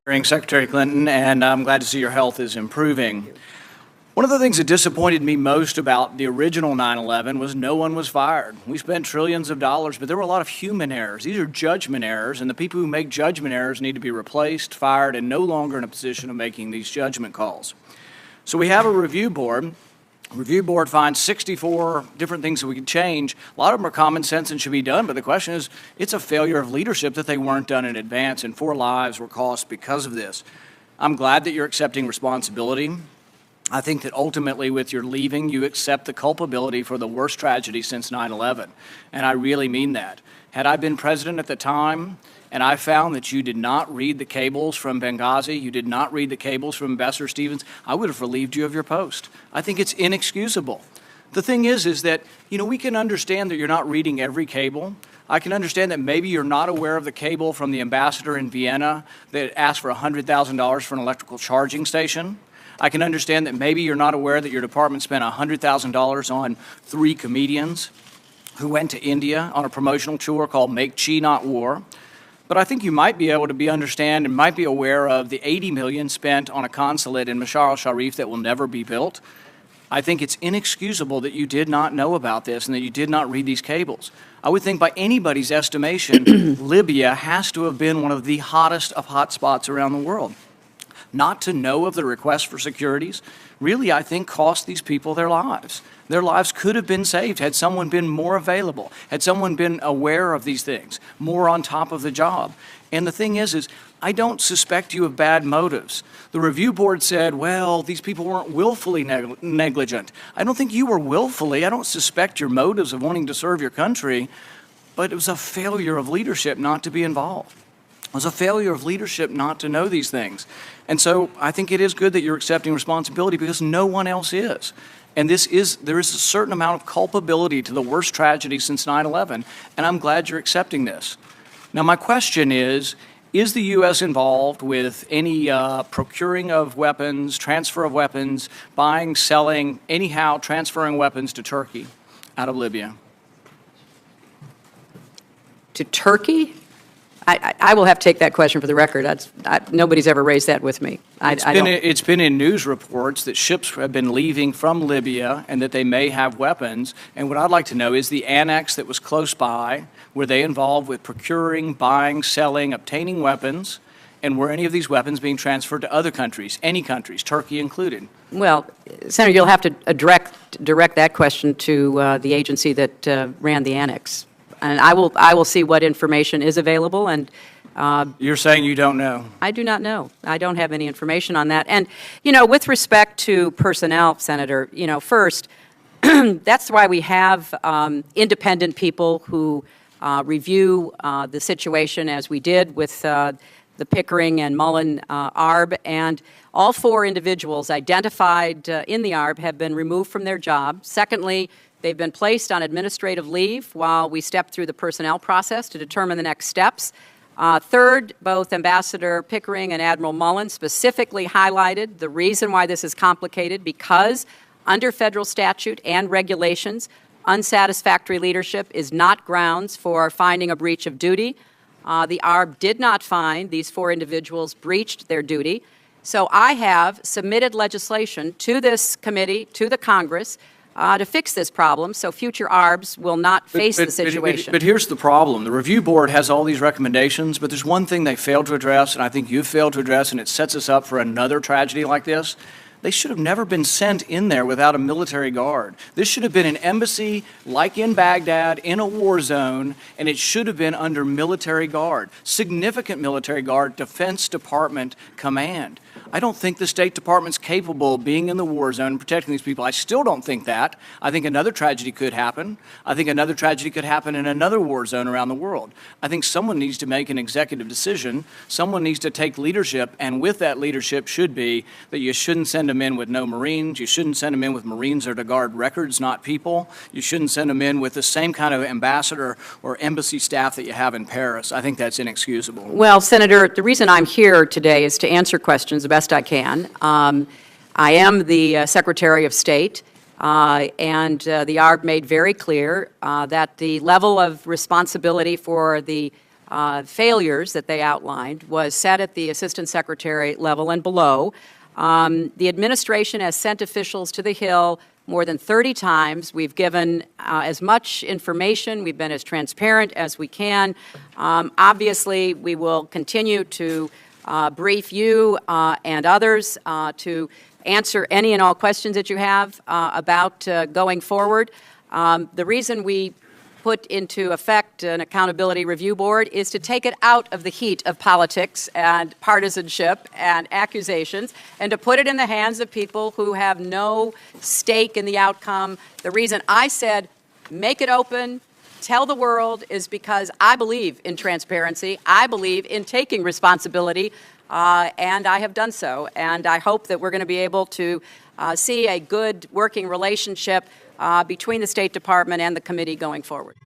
Secretary Clinton, and I'm glad to see your health is improving. One of the things that disappointed me most about the original 9/11 was no one was fired. We spent trillions of dollars, but there were a lot of human errors. These are judgment errors, and the people who make judgment errors need to be replaced, fired, and no longer in a position of making these judgment calls. So we have a review board. Review board finds 64 different things that we could change. A lot of them are common sense and should be done, but the question is, it's a failure of leadership that they weren't done in advance, and 4 lives were cost because of this. I'm glad that you're accepting responsibility. I think that ultimately with your leaving, you accept the culpability for the worst tragedy since 9/11, and I really mean that. Had I been president at the time, and I found that you did not read the cables from Benghazi, you did not read the cables from Ambassador Stevens, I would have relieved you of your post. I think it's inexcusable. The thing is that, we can understand that you're not reading every cable. I can understand that maybe you're not aware of the cable from the ambassador in Vienna that asked for $100,000 for an electrical charging station. I can understand that maybe you're not aware that your department spent $100,000 on 3 comedians who went to India on a promotional tour called Make Chi Not War. But I think you might be able to understand and might be aware of the $80 million spent on a consulate in Mashar al-Sharif that will never be built. I think it's inexcusable that you did not know about this and that you did not read these cables. I would think by anybody's estimation, Libya has to have been one of the hottest of hot spots around the world. Not to know of the request for securities really, I think, cost these people their lives. Their lives could have been saved had someone been more available, had someone been aware of these things, more on top of the job. And the thing is I don't suspect you of bad motives. The review board said, well, these people weren't willfully negligent. I don't think you were willfully. I don't suspect your motives of wanting to serve your country, but it was a failure of leadership not to be involved. It was a failure of leadership not to know these things. And so I think it is good that you're accepting responsibility because no one else is. And there is a certain amount of culpability to the worst tragedy since 9/11, and I'm glad you're accepting this. Now my question is the U.S. involved with any procuring of weapons, transfer of weapons, buying, selling, anyhow transferring weapons to Turkey out of Libya? To Turkey? I will have to take that question for the record. Nobody's ever raised that with me. It's been in news reports that ships have been leaving from Libya and that they may have weapons. And what I'd like to know is the annex that was close by, were they involved with procuring, buying, selling, obtaining weapons? And were any of these weapons being transferred to other countries, any countries, Turkey included? Well, Senator, you'll have to direct that question to the agency that ran the annex. And I will see what information is available. And you're saying you don't know? I do not know. I don't have any information on that. And with respect to personnel, Senator, first, that's why we have independent people who review the situation, as we did with the Pickering and Mullen ARB, and all 4 individuals identified in the ARB have been removed from their job. Secondly, they've been placed on administrative leave while we step through the personnel process to determine the next steps. Third, both Ambassador Pickering and Admiral Mullen specifically highlighted the reason why this is complicated because under federal statute and regulations, unsatisfactory leadership is not grounds for finding a breach of duty. The ARB did not find these 4 individuals breached their duty. So I have submitted legislation to this committee, to the Congress, to fix this problem so future ARBs will not face the situation. But here's the problem. The review board has all these recommendations, but there's one thing they failed to address, and I think you've failed to address, and it sets us up for another tragedy like this. They should have never been sent in there without a military guard. This should have been an embassy like in Baghdad in a war zone, and it should have been under military guard, significant military guard, Defense Department command. I don't think the State Department's capable of being in the war zone and protecting these people. I still don't think that. I think another tragedy could happen. I think another tragedy could happen in another war zone around the world. I think someone needs to make an executive decision. Someone needs to take leadership, and with that leadership should be that you shouldn't send them in with no Marines. You shouldn't send them in with Marines that are to guard records, not people. You shouldn't send them in with the same kind of ambassador or embassy staff that you have in Paris. I think that's inexcusable. Well, Senator, the reason I'm here today is to answer questions the best I can. I am the Secretary of State, and the ARB made very clear that the level of responsibility for the failures that they outlined was set at the Assistant Secretary level and below. The administration has sent officials to the Hill more than 30 times. We've given as much information. We've been as transparent as we can. Obviously, we will continue to brief you and others to answer any and all questions that you have about going forward. The reason we put into effect an accountability review board is to take it out of the heat of politics and partisanship and accusations and to put it in the hands of people who have no stake in the outcome. The reason I said make it open, tell the world, is because I believe in transparency. I believe in taking responsibility, and I have done so. And I hope that we're going to be able to see a good working relationship between the State Department and the committee going forward.